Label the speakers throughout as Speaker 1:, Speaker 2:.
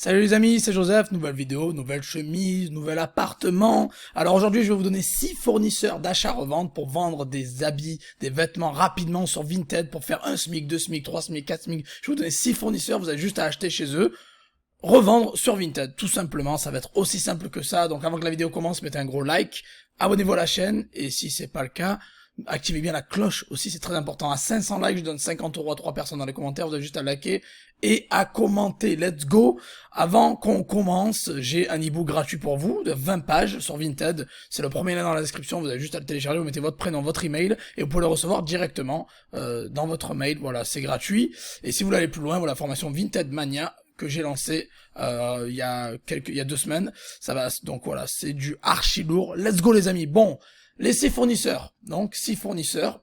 Speaker 1: Salut les amis, c'est Joseph, nouvelle vidéo, nouvelle chemise, nouvel appartement. Alors aujourd'hui je vais vous donner 6 fournisseurs d'achat-revente pour vendre des habits, des vêtements rapidement sur Vinted pour faire 1 SMIC, 2 SMIC, 3 SMIC, 4 SMIC. Je vais vous donner 6 fournisseurs, vous avez juste à acheter chez eux, revendre sur Vinted, tout simplement, ça va être aussi simple que ça. Donc avant que la vidéo commence, mettez un gros like, abonnez-vous à la chaîne et si c'est pas le cas, activez bien la cloche aussi, c'est très important. À 500 likes, je donne 50 € à 3 personnes dans les commentaires, vous avez juste à liker et à commenter. Let's go. Avant qu'on commence, j'ai un ebook gratuit pour vous de 20 pages sur Vinted. C'est le premier lien dans la description, vous avez juste à le télécharger, vous mettez votre prénom, votre email et vous pouvez le recevoir directement dans votre mail. Voilà, c'est gratuit. Et si vous voulez aller plus loin, voilà, la formation Vinted Mania que j'ai lancé il y a 2 semaines. Ça va, donc voilà, c'est du archi lourd. Let's go les amis. Bon, les 6 fournisseurs. Donc 6 fournisseurs.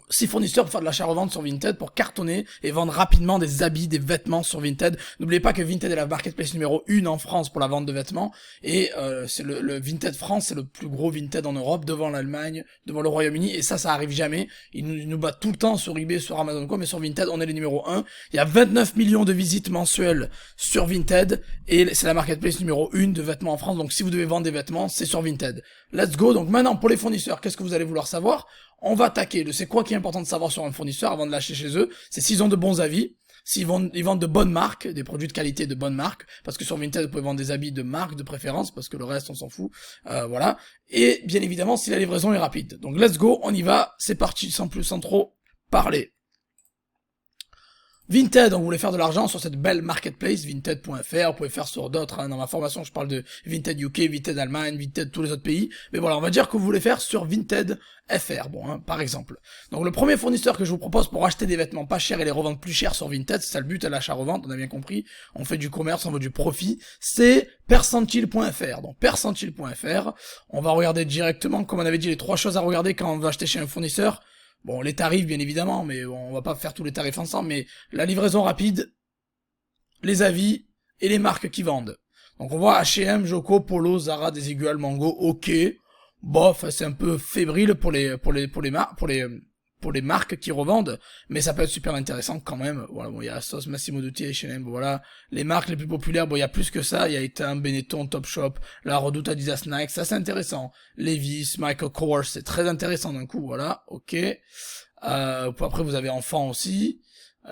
Speaker 1: 6 fournisseurs pour faire de l'achat-revente sur Vinted, pour cartonner et vendre rapidement des habits, des vêtements sur Vinted. N'oubliez pas que Vinted est la marketplace numéro 1 en France pour la vente de vêtements. Et c'est le Vinted France, c'est le plus gros Vinted en Europe, devant l'Allemagne, devant le Royaume-Uni. Et ça arrive jamais. Ils nous battent tout le temps sur eBay, sur Amazon, quoi, mais sur Vinted, on est les numéro 1. Il y a 29 millions de visites mensuelles sur Vinted. Et c'est la marketplace numéro 1 de vêtements en France. Donc si vous devez vendre des vêtements, c'est sur Vinted. Let's go. Donc maintenant, pour les fournisseurs, qu'est-ce que vous allez vouloir savoir? On va attaquer. C'est quoi qui est important de savoir sur un fournisseur avant de l'acheter chez eux? C'est s'ils ont de bons avis, ils vendent de bonnes marques, des produits de qualité de bonnes marques, parce que sur Vinted, vous pouvez vendre des habits de marque, de préférence, parce que le reste, on s'en fout. Voilà. Et bien évidemment, si la livraison est rapide. Donc let's go, on y va, c'est parti, sans trop parler. Vinted, on voulait faire de l'argent sur cette belle marketplace, Vinted.fr, vous pouvez faire sur d'autres, hein. Dans ma formation je parle de Vinted UK, Vinted Allemagne, Vinted tous les autres pays, mais voilà, on va dire que vous voulez faire sur Vinted.fr, bon, hein, par exemple. Donc le premier fournisseur que je vous propose pour acheter des vêtements pas chers et les revendre plus chers sur Vinted, c'est ça le but à l'achat-revente, on a bien compris, on fait du commerce, on veut du profit, c'est percentile.fr. Donc percentile.fr, on va regarder directement, comme on avait dit, les 3 choses à regarder quand on veut acheter chez un fournisseur. Bon, les tarifs, bien évidemment, mais bon, on va pas faire tous les tarifs ensemble, mais la livraison rapide, les avis et les marques qui vendent. Donc on voit H&M, Joko, Polo, Zara, Desigual, Mango, ok. Bof, c'est un peu fébrile pour les marques qui revendent, mais ça peut être super intéressant quand même. Voilà, bon, il y a Asos, Massimo Dutti, H&M, voilà. Les marques les plus populaires, bon, il y a plus que ça, il y a Etam, Benetton, Topshop, La Redoute, Adidas, Nike, ça c'est intéressant. Levi's, Michael Kors, c'est très intéressant d'un coup, voilà, ok. Après vous avez Enfant aussi,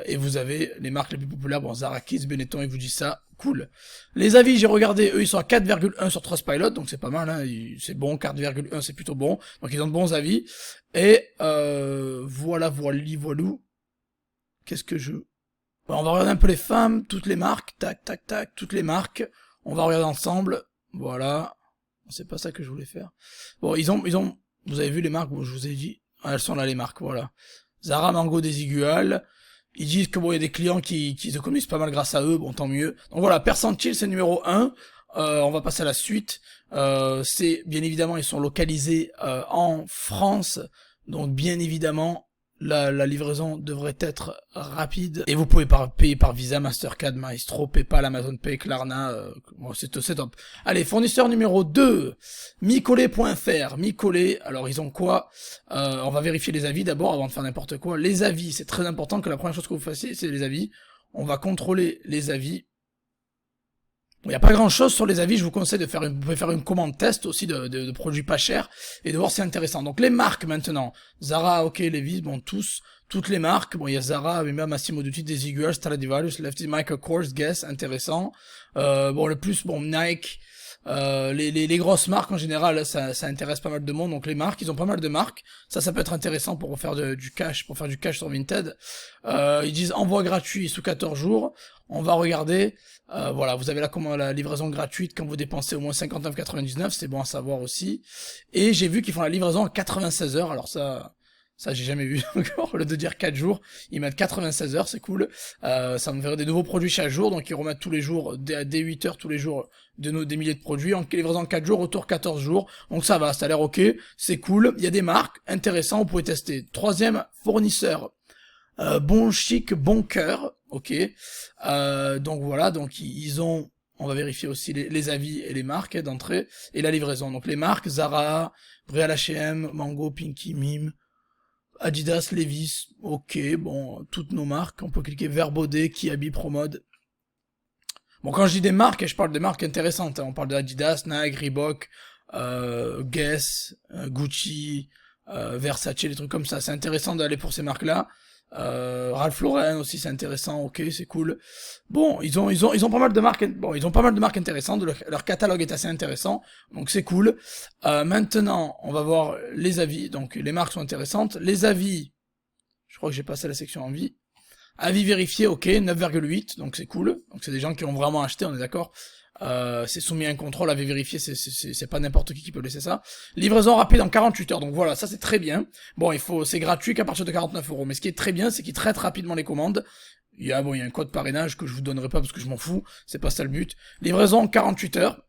Speaker 1: et vous avez les marques les plus populaires, bon, Zara Kids, Benetton, et vous dit ça, cool. Les avis, j'ai regardé, eux, ils sont à 4,1 sur Trustpilot, donc c'est pas mal, hein, c'est bon, 4,1 c'est plutôt bon, donc ils ont de bons avis, et voilou. Qu'est-ce que je... Bon, on va regarder un peu les femmes, toutes les marques, tac, tac, tac, toutes les marques, on va regarder ensemble, voilà, c'est pas ça que je voulais faire. Bon, ils ont, vous avez vu les marques, bon, je vous ai dit, elles sont là les marques, voilà. Zara, Mango, Desigual. Ils disent que bon, il y a des clients qui économisent pas mal grâce à eux, bon tant mieux. Donc voilà, Percentile c'est numéro 1. On va passer à la suite. C'est bien évidemment ils sont localisés en France, donc bien évidemment la livraison devrait être rapide et vous pouvez payer par Visa, Mastercard, Maestro, PayPal, Amazon Pay, Klarna, bon, c'est top. Allez, fournisseur numéro 2, micolé.fr. Micolé, alors ils ont quoi? On va vérifier les avis d'abord avant de faire n'importe quoi. Les avis, c'est très important que la première chose que vous fassiez, c'est les avis. On va contrôler les avis. Il n'y a pas grand chose sur les avis, je vous conseille de vous pouvez faire une commande test aussi de produits pas chers et de voir si c'est intéressant. Donc les marques maintenant, Zara, ok, Levi's, bon toutes les marques, bon il y a Zara, mais même Massimo Dutti, Desigual, Stradivarius, Lefty, Michael Kors, Guess, intéressant. Bon le plus, bon Nike, les grosses marques en général, ça intéresse pas mal de monde, donc les marques, ils ont pas mal de marques, ça peut être intéressant pour faire du cash, pour faire du cash sur Vinted. Ils disent envoi gratuit sous 14 jours, on va regarder, voilà, vous avez la livraison gratuite quand vous dépensez au moins 59,99, c'est bon à savoir aussi, et j'ai vu qu'ils font la livraison en 96 heures, alors ça j'ai jamais vu encore, au lieu de dire 4 jours, ils mettent 96 heures, c'est cool. Ça me ferait des nouveaux produits chaque jour, donc ils remettent tous les jours, dès 8 heures tous les jours, des milliers de produits, en livraison 4 jours, retour 14 jours, donc ça va, ça a l'air ok, c'est cool, il y a des marques, intéressant, vous pouvez tester. Troisième fournisseur, Bon Chic, Bon Cœur, ok, donc voilà, donc ils ont... On va vérifier aussi les avis et les marques d'entrée, et la livraison. Donc les marques, Zara, Real H&M, Mango, Pinky, Mime, Adidas, Levi's, ok, bon, toutes nos marques, on peut cliquer Verbaudet, Kiabi, Promode. Bon, quand je dis des marques, je parle des marques intéressantes, hein. On parle de Adidas, Nike, Reebok, Guess, Gucci, Versace, des trucs comme ça. C'est intéressant d'aller pour ces marques-là. Ralph Lauren aussi, c'est intéressant, ok, c'est cool. Bon, ils ont pas mal de marques, ils ont pas mal de marques intéressantes, leur catalogue est assez intéressant, donc c'est cool. Maintenant, on va voir les avis, donc les marques sont intéressantes. Les avis, je crois que j'ai passé la section avis. Avis vérifié, ok, 9,8, donc c'est cool. Donc c'est des gens qui ont vraiment acheté, on est d'accord. C'est soumis à un contrôle, avis vérifié, c'est pas n'importe qui peut laisser ça. Livraison rapide en 48 heures, donc voilà, ça c'est très bien. Bon, c'est gratuit qu'à partir de 49 €, mais ce qui est très bien, c'est qu'ils traitent rapidement les commandes. Il y a un code parrainage que je vous donnerai pas parce que je m'en fous, c'est pas ça le but. Livraison en 48 heures.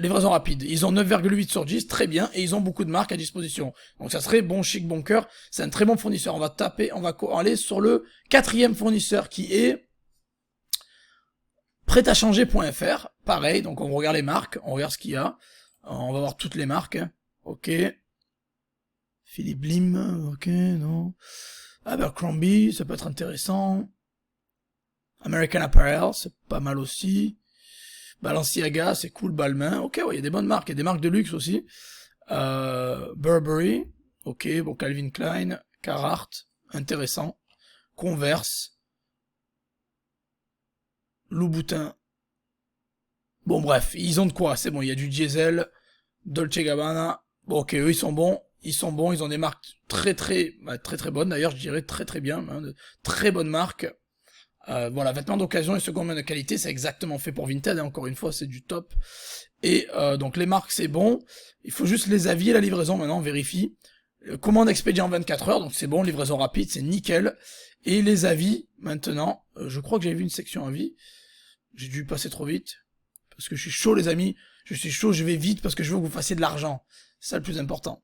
Speaker 1: Livraison rapide. Ils ont 9,8 sur 10, très bien, et ils ont beaucoup de marques à disposition. Donc ça serait bon chic, bon cœur. C'est un très bon fournisseur. On va aller sur le 4e fournisseur qui est prêtachanger.fr. Pareil, donc on regarde les marques, on regarde ce qu'il y a. On va voir toutes les marques. Ok. Philippe Lim, ok, non. Abercrombie, ça peut être intéressant. American Apparel, c'est pas mal aussi. Balenciaga, c'est cool, Balmain, ok, ouais, il y a des bonnes marques, il y a des marques de luxe aussi. Burberry, ok, bon, Calvin Klein, Carhartt, intéressant. Converse, Louboutin. Bon, bref, ils ont de quoi, c'est bon, il y a du Diesel, Dolce Gabbana. Bon, ok, eux, ils sont bons, ils ont des marques très bonnes, d'ailleurs, je dirais très bien, hein, de très bonnes marques. Voilà, vêtements d'occasion et seconde main de qualité, c'est exactement fait pour Vinted, hein, encore une fois, c'est du top. Et donc les marques, c'est bon. Il faut juste les avis et la livraison, maintenant, on vérifie. Commande expédiée en 24 heures, donc c'est bon, livraison rapide, c'est nickel. Et les avis, maintenant, je crois que j'avais vu une section avis. J'ai dû passer trop vite. Parce que je suis chaud, les amis. Je suis chaud, je vais vite parce que je veux que vous fassiez de l'argent. C'est ça le plus important.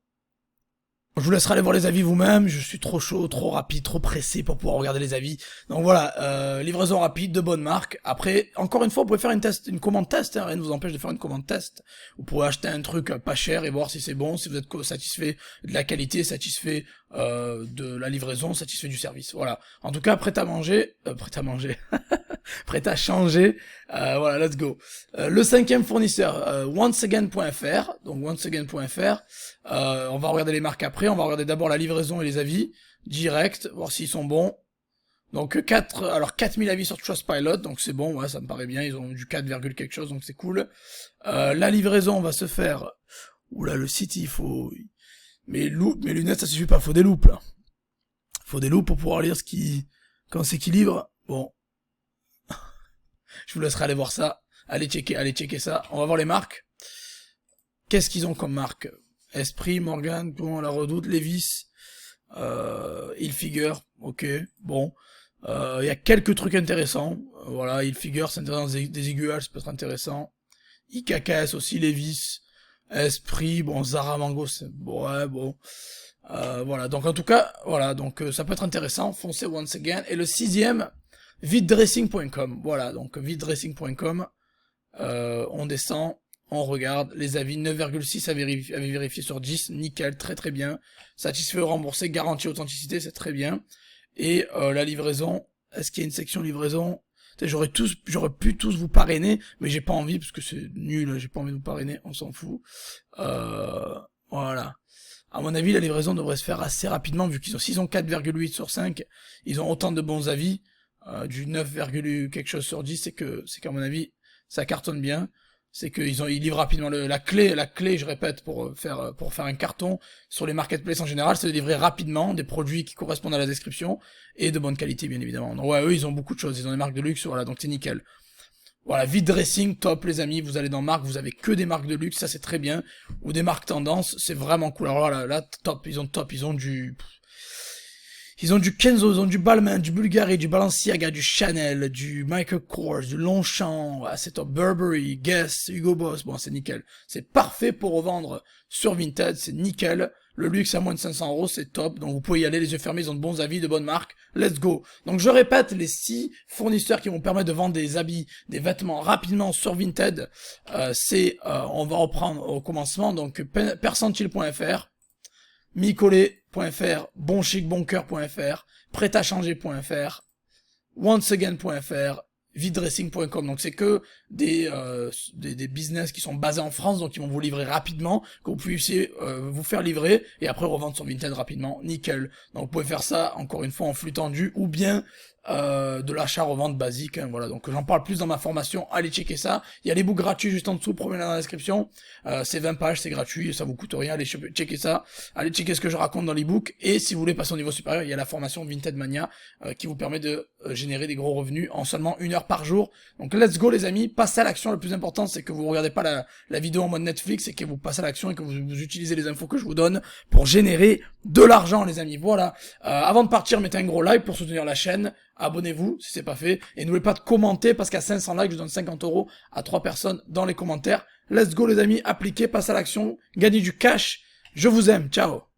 Speaker 1: Je vous laisserai aller voir les avis vous-même, je suis trop chaud, trop rapide, trop pressé pour pouvoir regarder les avis. Donc voilà, livraison rapide, de bonne marque. Après, encore une fois, vous pouvez faire une commande test, hein, rien ne vous empêche de faire une commande test. Vous pouvez acheter un truc pas cher et voir si c'est bon, si vous êtes satisfait de la qualité, satisfait de la livraison, satisfait du service. Voilà. En tout cas, prêt à manger, prêt à changer. Voilà, let's go. Le 5e fournisseur, onceagain.fr. Donc onceagain.fr. On va regarder les marques après. On va regarder d'abord la livraison et les avis direct, voir s'ils sont bons. Donc 4000 avis sur Trustpilot, donc c'est bon, ouais, ça me paraît bien. Ils ont du 4, quelque chose, donc c'est cool. La livraison va se faire. Oula, le site, il faut. Mes lunettes, ça suffit pas. Faut des loupes là. Faut des loupes pour pouvoir lire quand c'est qui livre. Bon. Je vous laisserai aller voir ça. Allez checker ça. On va voir les marques. Qu'est-ce qu'ils ont comme marque? Esprit, Morgan, bon, La Redoute, Levi's, Hilfiger, ok, bon. Il y a quelques trucs intéressants. Voilà, Hilfiger, c'est intéressant, des aiguilles, ça peut être intéressant. IKKS aussi, Levi's, Esprit, bon, Zara Mango, c'est bon, ouais, bon. Voilà, donc en tout cas, voilà, donc ça peut être intéressant. Foncez once again. Et le 6e, viddressing.com. Voilà, donc viddressing.com. On descend, on regarde les avis, 9,6 avis vérifiés sur 10, nickel, très bien. Satisfait ou remboursé, garantie authenticité, c'est très bien. Et la livraison, est-ce qu'il y a une section livraison? J'aurais pu tous vous parrainer, mais j'ai pas envie parce que c'est nul, j'ai pas envie de vous parrainer, on s'en fout. Voilà. À mon avis, la livraison devrait se faire assez rapidement vu s'ils ont 4,8 sur 5, ils ont autant de bons avis. Du 9, quelque chose sur 10, c'est qu'à mon avis, ça cartonne bien. C'est qu'ils livrent rapidement la clé, je répète, pour faire un carton sur les marketplaces en général, c'est de livrer rapidement des produits qui correspondent à la description et de bonne qualité, bien évidemment. Donc, ouais, eux, ils ont beaucoup de choses, ils ont des marques de luxe, voilà, donc c'est nickel. Voilà, Vide Dressing, top, les amis, vous allez dans marque, vous avez que des marques de luxe, ça c'est très bien, ou des marques tendance, c'est vraiment cool. Alors là, top, ils ont du Kenzo, ils ont du Balmain, du Bulgari, du Balenciaga, du Chanel, du Michael Kors, du Longchamp, c'est top, Burberry, Guess, Hugo Boss, bon, c'est nickel. C'est parfait pour revendre sur Vinted, c'est nickel. Le luxe à moins de 500 €, c'est top. Donc vous pouvez y aller les yeux fermés, ils ont de bons avis, de bonnes marques. Let's go. Donc je répète, les 6 fournisseurs qui vont permettre de vendre des habits, des vêtements rapidement sur Vinted, on va reprendre au commencement, donc percentile.fr, micolé.fr, bonchicboncoeur.fr, prêtachanger.fr, onceagain.fr vidressing.com. Donc c'est que des business qui sont basés en France, donc ils vont vous livrer rapidement, que vous puissiez vous faire livrer et après revendre sur Vinted rapidement, nickel. Donc vous pouvez faire ça encore une fois en flux tendu ou bien de l'achat-revente basique, hein, voilà. Donc j'en parle plus dans ma formation, allez checker ça. Il y a les books gratuits juste en dessous, premier lien dans la description. C'est 20 pages, c'est gratuit, ça vous coûte rien, allez checker ça. Allez checker ce que je raconte dans l'ebook. Et si vous voulez passer au niveau supérieur, il y a la formation Vinted Mania qui vous permet de générer des gros revenus en seulement 1 heure par jour. Donc let's go les amis, passez à l'action. Le plus important c'est que vous regardez pas la vidéo en mode Netflix et que vous passez à l'action et que vous utilisez les infos que je vous donne pour générer de l'argent les amis. Voilà, avant de partir, mettez un gros like pour soutenir la chaîne. Abonnez-vous si c'est pas fait. Et n'oubliez pas de commenter parce qu'à 500 likes, je donne 50 € à 3 personnes dans les commentaires. Let's go les amis, appliquez, passez à l'action, gagnez du cash. Je vous aime, ciao.